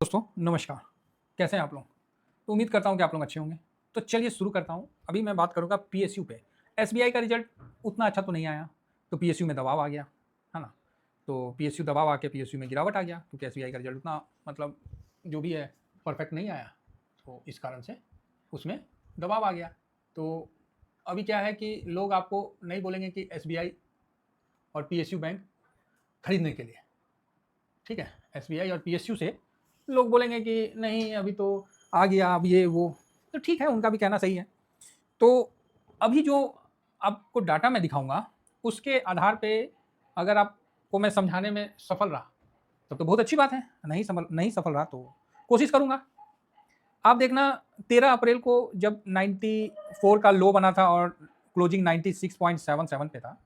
दोस्तों नमस्कार। कैसे हैं आप लोग? तो उम्मीद करता हूँ कि आप लोग अच्छे होंगे। तो चलिए शुरू करता हूँ। अभी मैं बात करूँगा पीएसयू पे। एसबीआई का रिजल्ट उतना अच्छा तो नहीं आया, तो पीएसयू में दबाव आ गया, है ना? तो पीएसयू दबाव आके पीएसयू में गिरावट आ गया, क्योंकि एसबीआई का रिजल्ट उतना मतलब जो भी है परफेक्ट नहीं आया, तो इस कारण से उसमें दबाव आ गया। तो अभी क्या है कि लोग आपको नहीं बोलेंगे कि एसबीआई और पीएसयू बैंक खरीदने के लिए, ठीक है? एसबीआई और पीएसयू से लोग बोलेंगे कि नहीं अभी तो आ गया, अब ये वो, तो ठीक है, उनका भी कहना सही है। तो अभी जो आपको डाटा मैं दिखाऊंगा, उसके आधार पे अगर आपको मैं समझाने में सफल रहा तब तो बहुत अच्छी बात है, नहीं सफल रहा तो कोशिश करूंगा। आप देखना, 13 अप्रैल को जब 94 का लो बना था और क्लोजिंग 96.77 पे था।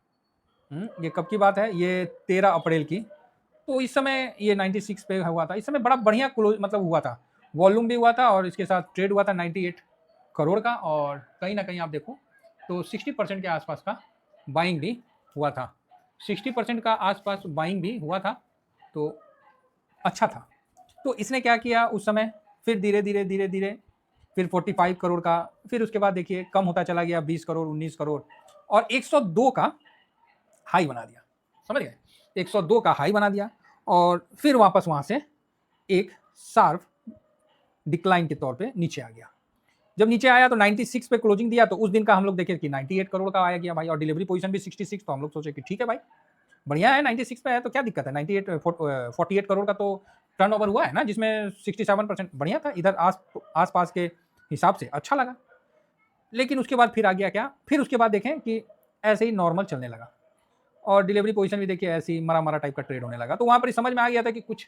ये कब की बात है? ये 13 अप्रैल की। तो इस समय ये 96 पे हुआ था। इस समय बड़ा बढ़िया क्लोज मतलब हुआ था, वॉल्यूम भी हुआ था और इसके साथ ट्रेड हुआ था 98 करोड़ का। और कहीं ना कहीं आप देखो तो 60% के आसपास का बाइंग भी हुआ था, 60% का आसपास बाइंग भी हुआ था, तो अच्छा था। तो इसने क्या किया उस समय, फिर धीरे धीरे धीरे धीरे फिर 45 करोड़ का, फिर उसके बाद देखिए कम होता चला गया, 20 करोड़, 19 करोड़, और 102 का हाई बना दिया। समझ गए? 102 का हाई बना दिया और फिर वापस वहां से एक शार्प डिक्लाइन के तौर पे नीचे आ गया। जब नीचे आया तो 96 पे क्लोजिंग दिया, तो उस दिन का हम लोग देखे कि 98 करोड़ का आया गया भाई, और डिलीवरी पोजीशन भी 66। तो हम लोग सोचे कि ठीक है भाई, बढ़िया है, 96 पे है तो क्या दिक्कत है। 98 48 करोड़ का तो टर्नओवर हुआ है ना, जिसमें 67% बढ़िया था, इधर आस पास के हिसाब से अच्छा लगा। लेकिन उसके बाद फिर आ गया क्या, फिर उसके बाद देखें कि ऐसे ही नॉर्मल चलने लगा और डिलीवरी पोजीशन भी देखिए ऐसी मरा मरा टाइप का ट्रेड होने लगा। तो वहां पर समझ में आ गया था कि कुछ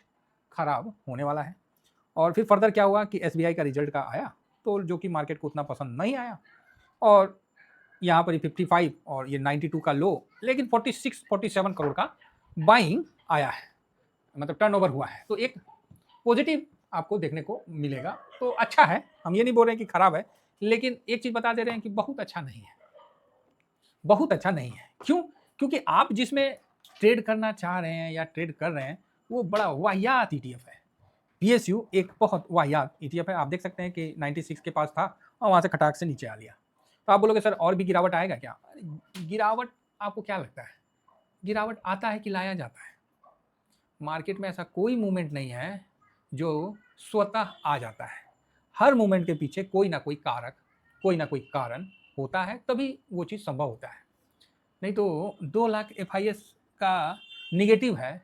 खराब होने वाला है। और फिर फर्दर क्या हुआ कि एसबीआई का रिजल्ट का आया, तो जो कि मार्केट को उतना पसंद नहीं आया, और यहाँ पर 55 और ये 92 का लो, लेकिन 46-47 करोड़ का बाइंग आया है, मतलब टर्नओवर हुआ है। तो एक पॉजिटिव आपको देखने को मिलेगा, तो अच्छा है। हम ये नहीं बोल रहे हैं कि खराब है, लेकिन एक चीज बता दे रहे हैं कि बहुत अच्छा नहीं है, बहुत अच्छा नहीं है। क्यों? क्योंकि आप जिसमें ट्रेड करना चाह रहे हैं या ट्रेड कर रहे हैं, वो बड़ा वाहियात ईटीएफ है। पीएसयू एक बहुत वाहियात ईटीएफ है। आप देख सकते हैं कि 96 के पास था और वहां से खटाक से नीचे आ लिया। तो आप बोलोगे सर और भी गिरावट आएगा क्या? गिरावट आपको क्या लगता है? गिरावट आता है कि लाया जाता है? मार्केट में ऐसा कोई मूवमेंट नहीं है जो स्वतः आ जाता है। हर मूवमेंट के पीछे कोई ना कोई कारक, कोई ना कोई कारण होता है, तभी वो चीज़ संभव होता है। नहीं तो 2 लाख एफआईएस का निगेटिव है,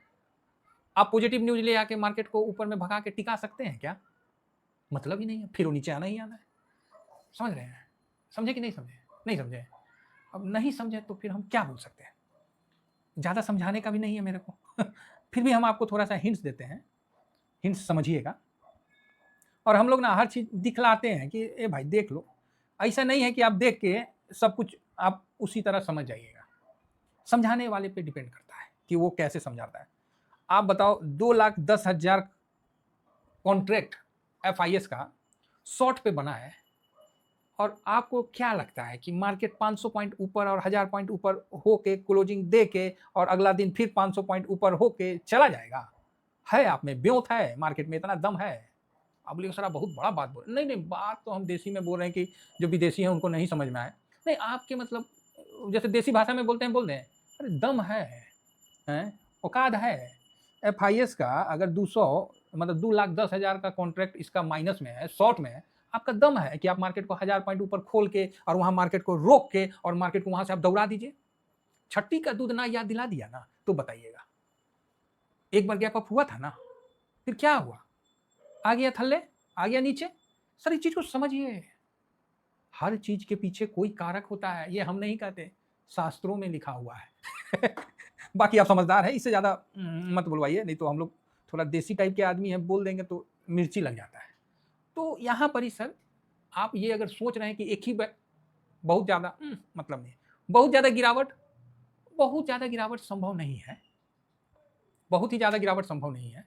आप पॉजिटिव न्यूज ले आके मार्केट को ऊपर में भगा के टिका सकते हैं क्या? मतलब ही नहीं है, फिर वो नीचे आना ही आना है। समझ रहे हैं? समझे कि नहीं समझे? नहीं समझे? अब नहीं समझे तो फिर हम क्या बोल सकते हैं? ज़्यादा समझाने का भी नहीं है मेरे को फिर भी हम आपको थोड़ा सा हिंट्स देते हैं, हिंट्स समझिएगा। और हम लोग ना हर चीज़ दिखलाते हैं कि ए भाई देख लो। ऐसा नहीं है कि आप देख के सब कुछ आप उसी तरह समझ जाइएगा। समझाने वाले पे डिपेंड करता है कि वो कैसे समझाता है। आप बताओ, 2,10,000 कॉन्ट्रैक्ट एफआईएस का शॉर्ट पे बना है, और आपको क्या लगता है कि मार्केट 500 पॉइंट ऊपर और 1000 पॉइंट ऊपर होके क्लोजिंग दे के और अगला दिन फिर 500 पॉइंट ऊपर होके चला जाएगा? है आप में ब्योत है, मार्केट में इतना दम है? आप बोलिए सर आप बहुत बड़ा बात बोल, नहीं नहीं, बात तो हम देसी में बोल रहे हैं कि जो विदेशी हैं उनको नहीं समझ में आए। नहीं, आपके मतलब जैसे देसी भाषा में बोलते हैं, बोल दें अरे दम है, औकात है। एफआईएस का अगर 200 मतलब 2,10,000 का कॉन्ट्रैक्ट इसका माइनस में है, शॉर्ट में है, आपका दम है कि आप मार्केट को 1000 पॉइंट ऊपर खोल के और वहां मार्केट को रोक के और मार्केट को वहां से आप दौड़ा दीजिए। छठी का दूध ना याद दिला दिया ना, तो बताइएगा। एक बार गैप अप हुआ था ना, फिर क्या हुआ? आ गया थल्ले, आ गया नीचे। सर इस चीज को समझिए, हर चीज के पीछे कोई कारक होता है, ये हम नहीं कहते, शास्त्रों में लिखा हुआ है बाकी आप समझदार है, इससे ज्यादा मत बुलवाइए, नहीं तो हम लोग थोड़ा देसी टाइप के आदमी है, बोल देंगे तो मिर्ची लग जाता है। तो यहाँ पर ही सर, आप ये अगर सोच रहे हैं कि एक ही बहुत ज्यादा मतलब नहीं, बहुत ज्यादा गिरावट संभव नहीं है, बहुत ही ज्यादा गिरावट संभव नहीं है।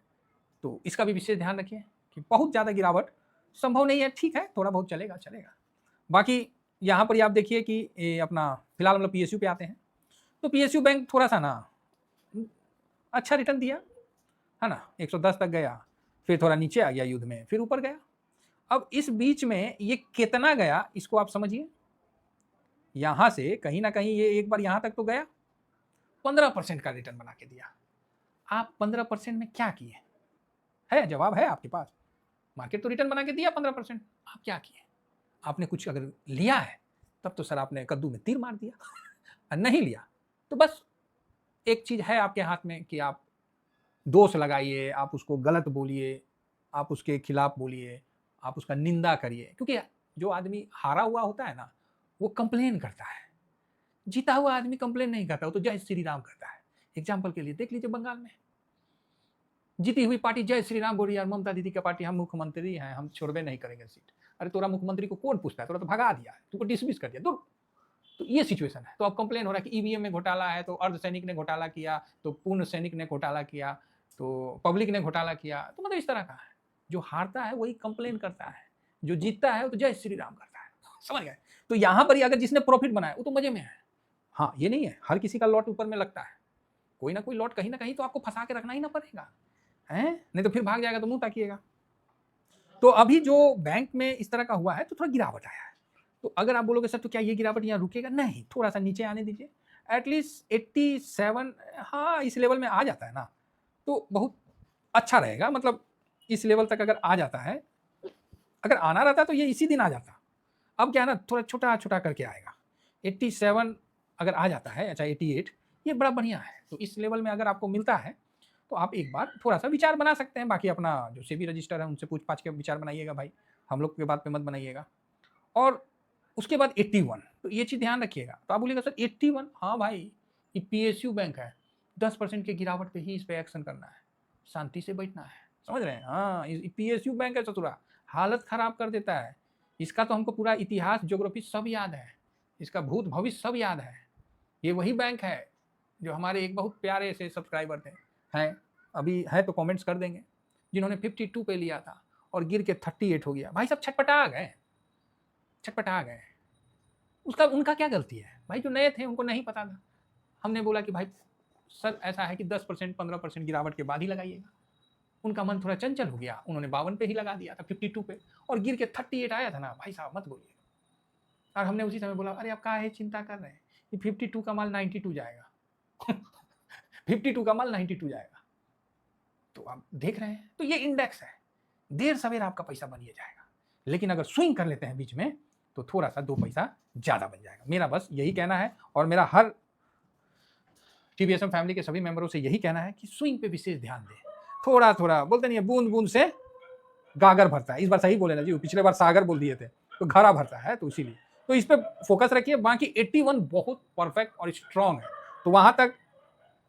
तो इसका भी विशेष ध्यान रखिए कि बहुत ज्यादा गिरावट संभव नहीं है। ठीक है, थोड़ा बहुत चलेगा चलेगा। बाकी यहाँ पर आप देखिए कि ये अपना फिलहाल हम लोग पीएसयू पे आते हैं। तो पीएसयू बैंक थोड़ा सा ना अच्छा रिटर्न दिया है ना, 110 तक गया, फिर थोड़ा नीचे आ गया युद्ध में, फिर ऊपर गया। अब इस बीच में ये कितना गया इसको आप समझिए। यहां से कहीं ना कहीं ये एक बार यहां तक तो गया, 15% का रिटर्न बना के दिया। आप 15% में क्या किए? है जवाब है आपके पास। मार्केट तो रिटर्न बना के दिया 15%, आप क्या किए? आपने कुछ अगर लिया है तब तो सर आपने कद्दू में तीर मार दिया और नहीं लिया तो बस एक चीज है आपके हाथ में कि आप दोष लगाइए, आप उसको गलत बोलिए, आप उसके खिलाफ बोलिए, आप उसका निंदा करिए। क्योंकि जो आदमी हारा हुआ होता है ना, वो कंप्लेन करता है। जीता हुआ आदमी कंप्लेन नहीं करता, वो तो जय श्री राम करता है। एग्जाम्पल के लिए देख लीजिए, बंगाल में जीती हुई पार्टी जय श्री राम बोल रही है, ममता दीदी की पार्टी हम मुख्यमंत्री हैं, हम छोड़बे नहीं करेंगे सीट। अरे तोरा मुख्यमंत्री को कौन पूछता है, तोरा तो भगा दिया है, तुमको डिसमिस कर दिया दूर। तो ये सिचुएशन है। तो अब कंप्लेन हो रहा है कि ईवीएम में घोटाला है, तो अर्धसैनिक ने घोटाला किया, तो पूर्ण सैनिक ने घोटाला किया, तो पब्लिक ने घोटाला किया। तो मतलब इस तरह का है। जो हारता है वही कंप्लेन करता है, जो जीतता है वो तो जय श्री राम करता है। समझ गए? तो यहां पर ही अगर जिसने प्रॉफिट बनाया वो तो मजे में है। हाँ, ये नहीं है हर किसी का लॉट ऊपर में लगता है, कोई ना कोई लॉट कहीं ना कहीं तो आपको फंसा के रखना ही ना पड़ेगा, है नहीं तो फिर भाग जाएगा तो मुंह ताकिएगा। तो अभी जो बैंक में इस तरह का हुआ है तो थोड़ा गिरावट आया है। तो अगर आप बोलोगे सर तो क्या ये गिरावट यहाँ रुकेगा? नहीं, थोड़ा सा नीचे आने दीजिए, एटलीस्ट 87, हाँ इस लेवल में आ जाता है ना तो बहुत अच्छा रहेगा। मतलब इस लेवल तक अगर आ जाता है, अगर आना रहता तो ये इसी दिन आ जाता। अब क्या है ना, थोड़ा छोटा छोटा करके आएगा। 87 अगर आ जाता है, अच्छा 88, ये बड़ा बढ़िया है। तो इस लेवल में अगर आपको मिलता है तो आप एक बार थोड़ा सा विचार बना सकते हैं। बाकी अपना जो सेबी रजिस्टर है उनसे पूछ पाछ के विचार बनाइएगा भाई, हम लोग के बात पे मत बनाइएगा। और उसके बाद 81, तो ये चीज़ ध्यान रखिएगा। तो आप बोलिएगा सर 81, हाँ भाई ये PSU बैंक है, 10% के गिरावट पे ही इस पर एक्शन करना है, शांति से बैठना है। समझ रहे हैं? हाँ, PSU बैंक है ससुरा, हालत खराब कर देता है। इसका तो हमको पूरा इतिहास ज्योग्राफी सब याद है, इसका भूत भविष्य सब याद है। ये वही बैंक है जो हमारे एक बहुत प्यारे से सब्सक्राइबर थे, हैं अभी है तो कमेंट्स कर देंगे, जिन्होंने 52 पे लिया था और गिर के 38 हो गया। भाई सब छटपटा गए, छटपटा गए। उसका उनका क्या गलती है भाई? जो नए थे उनको नहीं पता था। हमने बोला कि भाई सर ऐसा है कि 10% 15% गिरावट के बाद ही लगाइएगा। उनका मन थोड़ा चंचल हो गया, उन्होंने 52 पे ही लगा दिया था, 52 पे, और गिर के 38 आया था ना भाई साहब, मत बोलिए। और हमने उसी समय बोला अरे आप क्या है चिंता कर रहे हैं, ये 52 का माल 92 जाएगा 52 का माल 92 जाएगा। तो आप देख रहे हैं, तो ये इंडेक्स है, देर सवेर आपका पैसा बन जाएगा। लेकिन अगर स्विंग कर लेते हैं बीच में तो थोड़ा सा 2 पैसा ज्यादा बन जाएगा। मेरा बस यही कहना है, और मेरा हर TVSM फैमिली के सभी मेंबरों से यही कहना है कि स्विंग पे विशेष ध्यान दें। थोड़ा थोड़ा बोलते नहीं है, बूंद बूंद से गागर भरता है। इस बार सही बोले ना जी, पिछले बार सागर बोल दिए थे, तो घड़ा भरता है, तो इसीलिए तो इस पे फोकस रखिए। बाकी 81 बहुत परफेक्ट और स्ट्रांग है, तो वहां तक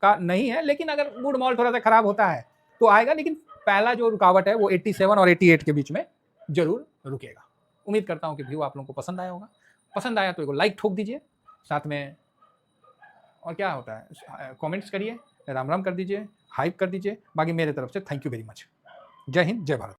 का नहीं है। लेकिन अगर मूड मॉल थोड़ा सा खराब होता है तो आएगा, लेकिन पहला जो रुकावट है वो 87 और 88 के बीच में जरूर रुकेगा। उम्मीद करता हूं कि व्यू आप लोगों को पसंद आया होगा। पसंद आया तो एक लाइक ठोक दीजिए, साथ में और क्या होता है कमेंट्स करिए, राम राम कर दीजिए, हाइप कर दीजिए। बाकी मेरे तरफ से थैंक यू वेरी मच। जय हिंद, जय भारत।